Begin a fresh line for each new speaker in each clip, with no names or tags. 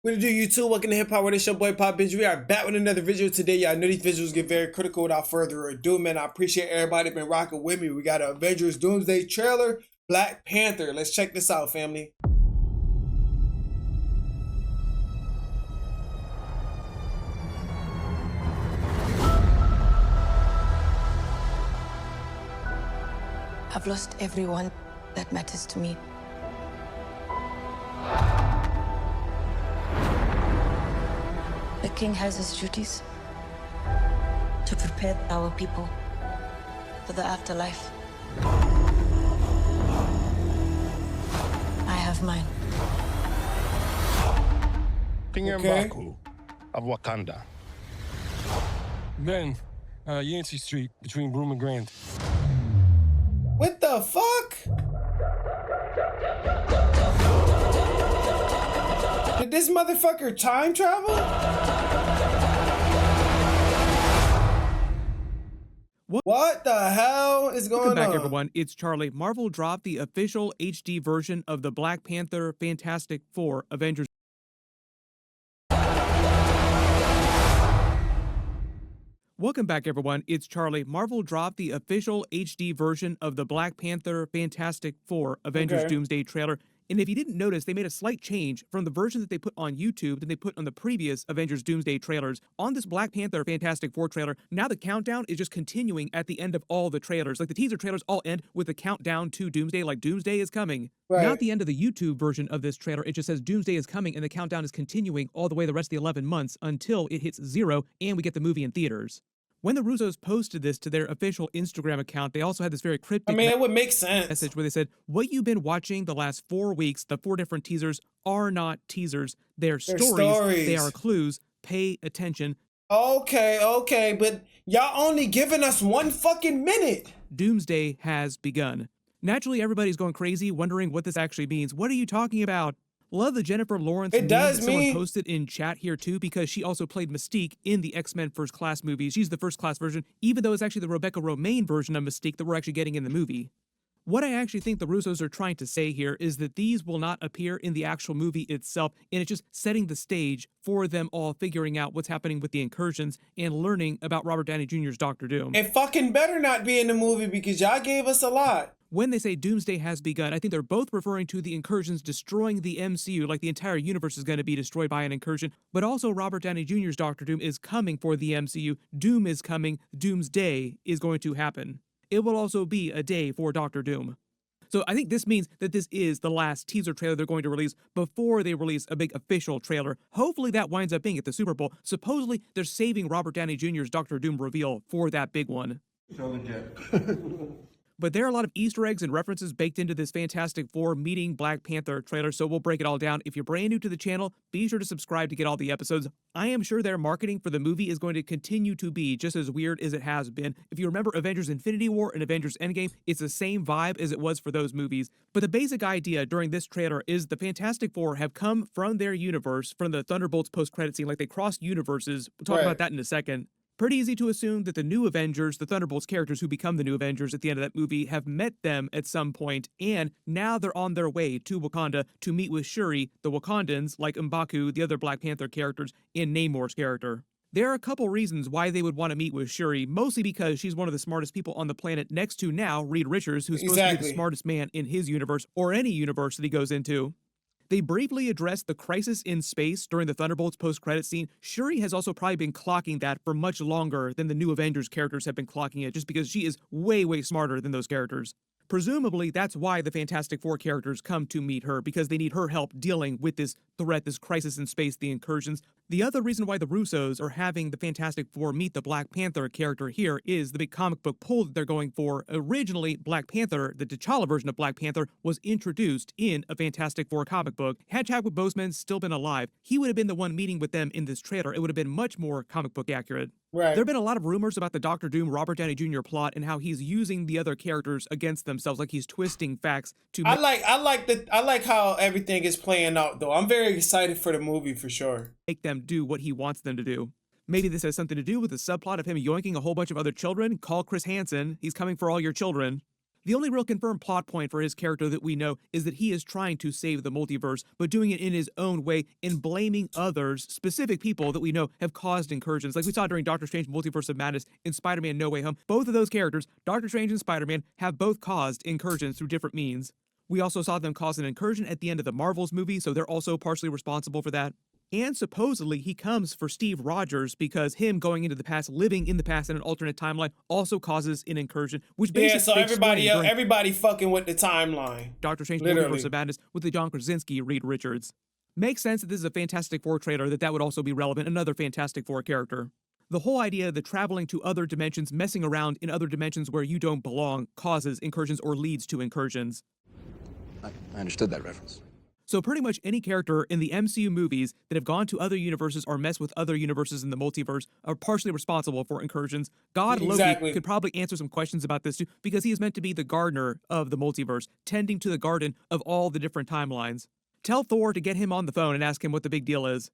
What do YouTube? Welcome to Hip Hop World. It's your boy Papa Benji. We are back with another video today. Y'all know these visuals get very critical. Without further ado, man, I appreciate everybody been rocking with me. We got an Avengers Doomsday trailer, Black Panther. Let's check this out, family.
I've lost everyone that matters to me. The king has his duties to prepare our people for the afterlife. I have mine.
King M'Baku of Wakanda.
Then, Yancey Street between Broome and Grand.
What the fuck? Did this motherfucker time travel? What the hell is going on?
Welcome back, everyone. It's Charlie. Marvel dropped the official HD version of the Black Panther Fantastic Four Avengers. Welcome back, everyone. It's Charlie. Marvel dropped the official HD version of the Black Panther Fantastic Four Avengers Doomsday trailer. And if you didn't notice, they made a slight change from the version that they put on YouTube than they put on the previous Avengers Doomsday trailers. On this Black Panther Fantastic Four trailer, now the countdown is just continuing at the end of all the trailers. Like the teaser trailers all end with the countdown to Doomsday, like Doomsday is coming. Right. Now at the end of the YouTube version of this trailer, it just says Doomsday is coming and the countdown is continuing all the way the rest of the 11 months until it hits 0 and we get the movie in theaters. When the Russos posted this to their official Instagram account, they also had this very cryptic
it would make sense
message where they said, what you've been watching the last 4 weeks, the 4 different teasers, are not teasers. They're stories. They are clues. Pay attention.
Okay, but y'all only giving us 1 fucking minute.
Doomsday has begun. Naturally, everybody's going crazy, wondering what this actually means. What are you talking about? Love the Jennifer Lawrence
meme that
someone posted in chat here too, because she also played Mystique in the X-Men First Class movie. She's the First Class version, even though it's actually the Rebecca Romijn version of Mystique that we're actually getting in the movie. What I actually think the Russos are trying to say here is that these will not appear in the actual movie itself, and it's just setting the stage for them all figuring out what's happening with the incursions and learning about Robert Downey Jr.'s Dr. Doom.
It fucking better not be in the movie because y'all gave us a lot.
When they say Doomsday has begun, I think they're both referring to the incursions destroying the MCU, like the entire universe is going to be destroyed by an incursion, but also Robert Downey Jr.'s Dr. Doom is coming for the MCU. Doom is coming. Doomsday is going to happen. It will also be a day for Dr. Doom. So I think this means that this is the last teaser trailer they're going to release before they release a big official trailer. Hopefully that winds up being at the Super Bowl. Supposedly they're saving Robert Downey Jr.'s Dr. Doom reveal for that big one. But there are a lot of Easter eggs and references baked into this Fantastic Four meeting Black Panther trailer, so we'll break it all down. If you're brand new to the channel, be sure to subscribe to get all the episodes. I am sure their marketing for the movie is going to continue to be just as weird as it has been. If you remember Avengers Infinity War and Avengers Endgame, it's the same vibe as it was for those movies. But the basic idea during this trailer is the Fantastic Four have come from their universe, from the Thunderbolts post-credit scene, like they crossed universes. We'll talk about that in a second. Pretty easy to assume that the new Avengers, the Thunderbolts characters who become the new Avengers at the end of that movie, have met them at some point, and now they're on their way to Wakanda to meet with Shuri, the Wakandans, like M'Baku, the other Black Panther characters, and Namor's character. There are a couple reasons why they would want to meet with Shuri, mostly because she's one of the smartest people on the planet next to now Reed Richards, who's supposed to be the smartest man in his universe, or any universe that he goes into. They briefly addressed the crisis in space during the Thunderbolts post-credit scene. Shuri has also probably been clocking that for much longer than the new Avengers characters have been clocking it, just because she is way, way smarter than those characters. Presumably, that's why the Fantastic Four characters come to meet her, because they need her help dealing with this threat, this crisis in space, the incursions. The other reason why the Russos are having the Fantastic Four meet the Black Panther character here is the big comic book pull that they're going for. Originally, Black Panther, the T'Challa version of Black Panther, was introduced in a Fantastic Four comic book. Had Chadwick Boseman still been alive, he would have been the one meeting with them in this trailer. It would have been much more comic book accurate. Right. There have been a lot of rumors about the Dr. Doom Robert Downey Jr. plot and how he's using the other characters against themselves, like he's twisting facts to. I
like how everything is playing out, though. I'm very excited for the movie for sure.
Make them do what he wants them to do. Maybe this has something to do with the subplot of him yoinking a whole bunch of other children. Call Chris Hansen. He's coming for all your children. The only real confirmed plot point for his character that we know is that he is trying to save the multiverse, but doing it in his own way and blaming others, specific people that we know have caused incursions. Like we saw during Doctor Strange Multiverse of Madness and Spider-Man No Way Home. Both of those characters, Doctor Strange and Spider-Man, have both caused incursions through different means. We also saw them cause an incursion at the end of the Marvels movie, so they're also partially responsible for that. And supposedly he comes for Steve Rogers because him going into the past, living in the past in an alternate timeline, also causes an incursion, which basically
so everybody fucking with the timeline.
Doctor Strange Multiverse of Madness with the John Krasinski Reed Richards. Makes sense that this is a Fantastic Four trailer, that would also be relevant, another Fantastic Four character. The whole idea that traveling to other dimensions, messing around in other dimensions where you don't belong, causes incursions or leads to incursions.
I understood that reference.
So pretty much any character in the MCU movies that have gone to other universes or messed with other universes in the multiverse are partially responsible for incursions. God Loki could probably answer some questions about this too, because he is meant to be the gardener of the multiverse, tending to the garden of all the different timelines. Tell Thor to get him on the phone and ask him what the big deal is.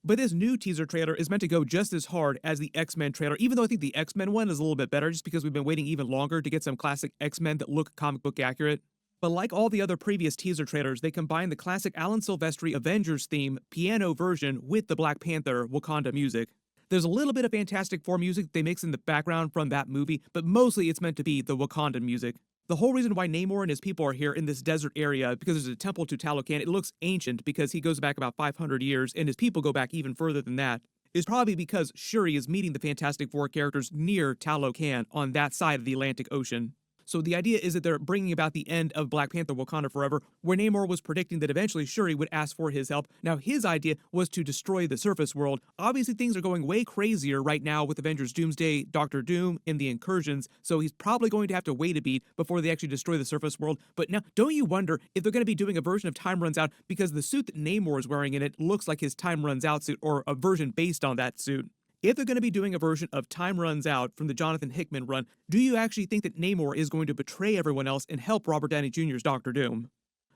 But this new teaser trailer is meant to go just as hard as the X-Men trailer, even though I think the X-Men one is a little bit better, just because we've been waiting even longer to get some classic X-Men that look comic book accurate. But like all the other previous teaser trailers, they combine the classic Alan Silvestri Avengers theme piano version with the Black Panther Wakanda music. There's a little bit of Fantastic Four music they mix in the background from that movie, but mostly it's meant to be the Wakandan music. The whole reason why Namor and his people are here in this desert area, because there's a temple to Talocan, it looks ancient because he goes back about 500 years, and his people go back even further than that, is probably because Shuri is meeting the Fantastic Four characters near Talocan on that side of the Atlantic Ocean. So the idea is that they're bringing about the end of Black Panther Wakanda Forever, where Namor was predicting that eventually Shuri would ask for his help. Now his idea was to destroy the surface world. Obviously things are going way crazier right now with Avengers Doomsday, Doctor Doom, and the incursions, so he's probably going to have to wait a beat before they actually destroy the surface world. But now, don't you wonder if they're going to be doing a version of Time Runs Out, because the suit that Namor is wearing in it looks like his Time Runs Out suit, or a version based on that suit. If they're going to be doing a version of Time Runs Out from the Jonathan Hickman run, do you actually think that Namor is going to betray everyone else and help Robert Downey Jr.'s Doctor Doom?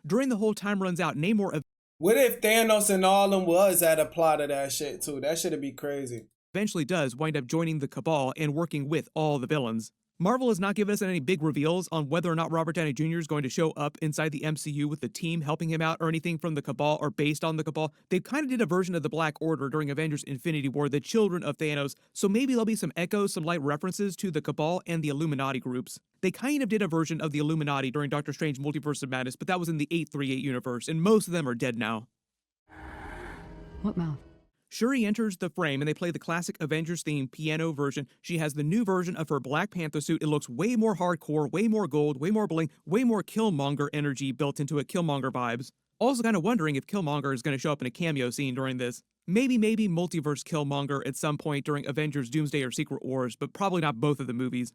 During the whole Time Runs Out, Namor...
What if Thanos and all them was at a plot of that shit too? That shit'd be crazy.
Eventually does wind up joining the Cabal and working with all the villains. Marvel has not given us any big reveals on whether or not Robert Downey Jr. is going to show up inside the MCU with the team helping him out or anything from the Cabal or based on the Cabal. They kind of did a version of the Black Order during Avengers Infinity War, the children of Thanos, so maybe there'll be some echoes, some light references to the Cabal and the Illuminati groups. They kind of did a version of the Illuminati during Doctor Strange Multiverse of Madness, but that was in the 838 universe, and most of them are dead now.
What mouth?
Shuri enters the frame and they play the classic Avengers theme piano version. She has the new version of her Black Panther suit. It looks way more hardcore, way more gold, way more bling, way more Killmonger energy built into it, Killmonger vibes. Also kind of wondering if Killmonger is going to show up in a cameo scene during this. Maybe multiverse Killmonger at some point during Avengers Doomsday or Secret Wars, but probably not both of the movies.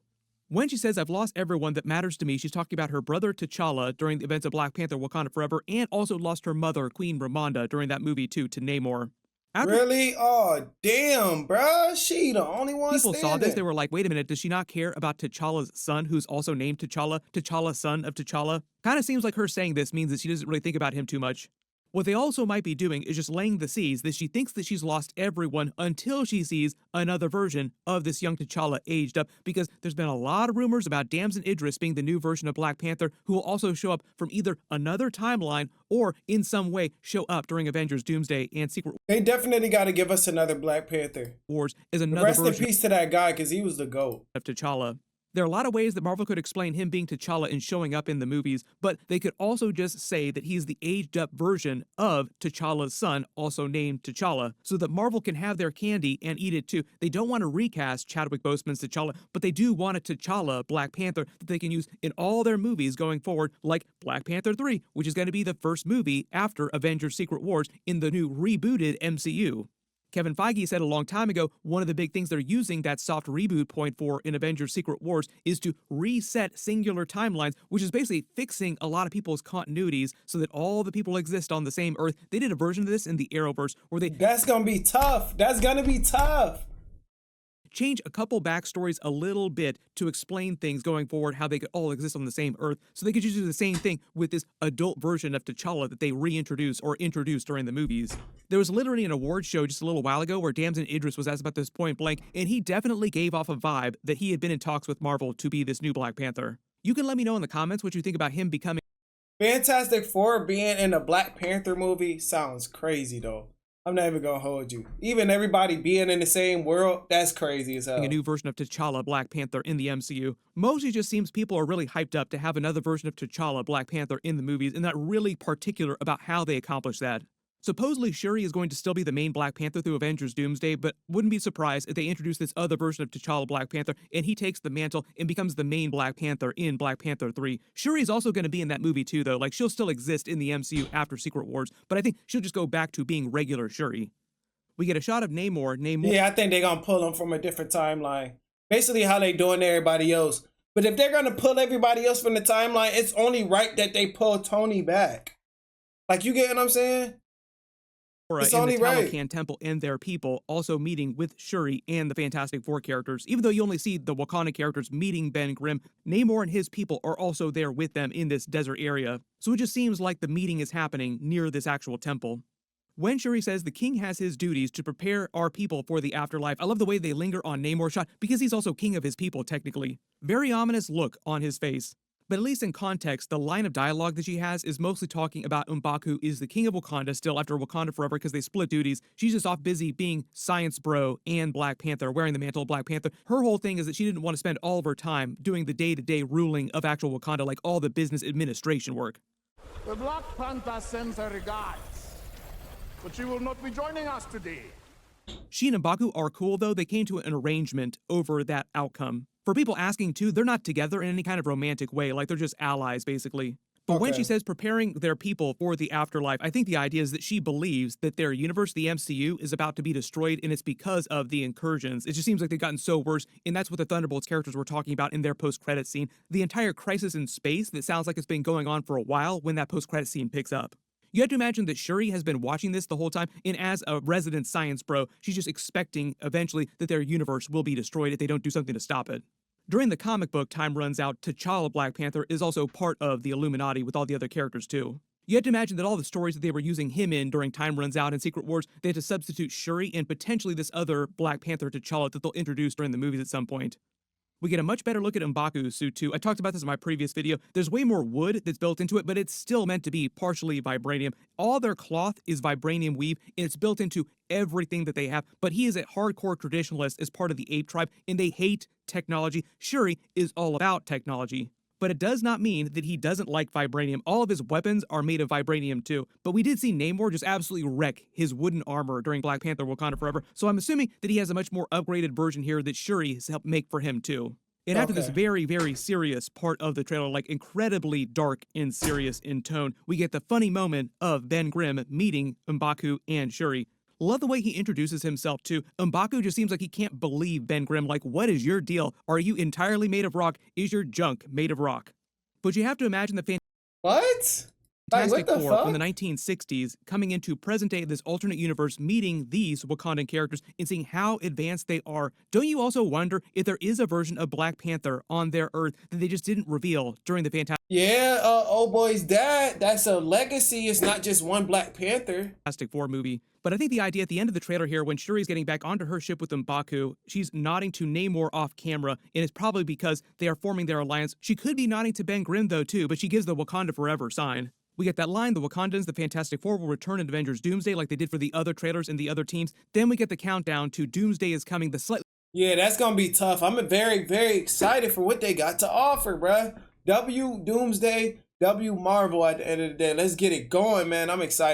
When she says, "I've lost everyone that matters to me," she's talking about her brother T'Challa during the events of Black Panther Wakanda Forever, and also lost her mother, Queen Ramonda, during that movie too, to Namor.
Really? Oh, damn, bruh. She the only one
People
standing.
saw this, they were like, wait a minute, does she not care about T'Challa's son, who's also named T'Challa? T'Challa, son of T'Challa? Kind of seems like her saying this means that she doesn't really think about him too much. What they also might be doing is just laying the seeds that she thinks that she's lost everyone until she sees another version of this young T'Challa aged up, because there's been a lot of rumors about Damson Idris being the new version of Black Panther, who will also show up from either another timeline or in some way show up during Avengers Doomsday and Secret
They definitely got to give us another Black Panther.
Wars is another
Rest in
version
peace to that guy, because he was the GOAT.
of T'Challa. There are a lot of ways that Marvel could explain him being T'Challa and showing up in the movies, but they could also just say that he's the aged-up version of T'Challa's son, also named T'Challa, so that Marvel can have their candy and eat it too. They don't want to recast Chadwick Boseman's T'Challa, but they do want a T'Challa Black Panther that they can use in all their movies going forward, like Black Panther 3, which is going to be the first movie after Avengers Secret Wars in the new rebooted MCU. Kevin Feige said a long time ago, one of the big things they're using that soft reboot point for in Avengers Secret Wars is to reset singular timelines, which is basically fixing a lot of people's continuities so that all the people exist on the same Earth. They did a version of this in the Arrowverse where they...
That's gonna be tough. That's gonna be tough.
Change a couple backstories a little bit to explain things going forward, how they could all exist on the same Earth, so they could just do the same thing with this adult version of T'Challa that they reintroduced or introduced during the movies. There was literally an award show just a little while ago where Damson Idris was asked about this point blank, and he definitely gave off a vibe that he had been in talks with Marvel to be this new Black Panther. You can let me know in the comments what you think about him becoming
Fantastic Four being in a Black Panther movie sounds crazy though. I'm not even gonna hold you. Even everybody being in the same world, that's crazy as hell.
a new version of T'Challa Black Panther in the MCU. Mostly just seems people are really hyped up to have another version of T'Challa Black Panther in the movies, and not really particular about how they accomplish that. Supposedly, Shuri is going to still be the main Black Panther through Avengers Doomsday, but wouldn't be surprised if they introduce this other version of T'Challa Black Panther and he takes the mantle and becomes the main Black Panther in Black Panther 3. Shuri is also going to be in that movie too, though. Like, she'll still exist in the MCU after Secret Wars, but I think she'll just go back to being regular Shuri. We get a shot of Namor.
Yeah, I think they're gonna pull him from a different timeline. Basically how they doing everybody else. But if they're gonna pull everybody else from the timeline, it's only right that they pull Tony back. Like, you get what I'm saying? It's
in
only
the
right.
Talocan Temple and their people, also meeting with Shuri and the Fantastic Four characters. Even though you only see the Wakanda characters meeting Ben Grimm, Namor and his people are also there with them in this desert area. So it just seems like the meeting is happening near this actual temple. When Shuri says the king has his duties to prepare our people for the afterlife, I love the way they linger on Namor's shot because he's also king of his people, technically. Very ominous look on his face. But at least in context, the line of dialogue that she has is mostly talking about M'Baku is the king of Wakanda still after Wakanda Forever because they split duties. She's just off busy being Science Bro and Black Panther, wearing the mantle of Black Panther. Her whole thing is that she didn't want to spend all of her time doing the day-to-day ruling of actual Wakanda, like all the business administration work.
The Black Panther sends her regards, but she will not be joining us today.
She and M'Baku are cool, though. They came to an arrangement over that outcome. For people asking, too, they're not together in any kind of romantic way, like they're just allies, basically. But when she says preparing their people for the afterlife, I think the idea is that she believes that their universe, the MCU, is about to be destroyed, and it's because of the incursions. It just seems like they've gotten so worse, and that's what the Thunderbolts characters were talking about in their post-credit scene. The entire crisis in space that sounds like it's been going on for a while when that post-credit scene picks up. You have to imagine that Shuri has been watching this the whole time, and as a resident science bro, she's just expecting eventually that their universe will be destroyed if they don't do something to stop it. During the comic book Time Runs Out, T'Challa Black Panther is also part of the Illuminati with all the other characters too. You have to imagine that all the stories that they were using him in during Time Runs Out and Secret Wars, they had to substitute Shuri and potentially this other Black Panther T'Challa that they'll introduce during the movies at some point. We get a much better look at M'Baku's suit too. I talked about this in my previous video. There's way more wood that's built into it, but it's still meant to be partially vibranium. All their cloth is vibranium weave, and it's built into everything that they have. But he is a hardcore traditionalist as part of the ape tribe, and they hate technology. Shuri is all about technology. But it does not mean that he doesn't like vibranium. All of his weapons are made of vibranium too. But we did see Namor just absolutely wreck his wooden armor during Black Panther Wakanda Forever, so I'm assuming that he has a much more upgraded version here that Shuri has helped make for him too. And after this very, very serious part of the trailer, like incredibly dark and serious in tone, we get the funny moment of Ben Grimm meeting M'Baku and Shuri. Love the way he introduces himself too. M'Baku just seems like he can't believe Ben Grimm. Like, what is your deal? Are you entirely made of rock? Is your junk made of rock? But you have to imagine the
What?
Fantastic
Like, what the
Four
fuck?
from the 1960s coming into present day this alternate universe, meeting these Wakandan characters and seeing how advanced they are. Don't you also wonder if there is a version of Black Panther on their Earth that they just didn't reveal during the
Yeah, old boy's dad. That's a legacy. It's not just one Black Panther.
Fantastic Four movie. But I think the idea at the end of the trailer here, when Shuri's getting back onto her ship with M'Baku, she's nodding to Namor off camera, and it's probably because they are forming their alliance. She could be nodding to Ben Grimm though too, but she gives the Wakanda Forever sign. We get that line, the Wakandans, the Fantastic Four, will return in Avengers Doomsday like they did for the other trailers and the other teams. Then we get the countdown to Doomsday is coming, the slightly...
Yeah, that's gonna be tough. I'm very, very excited for what they got to offer, bruh. W Doomsday, W Marvel at the end of the day. Let's get it going, man. I'm excited.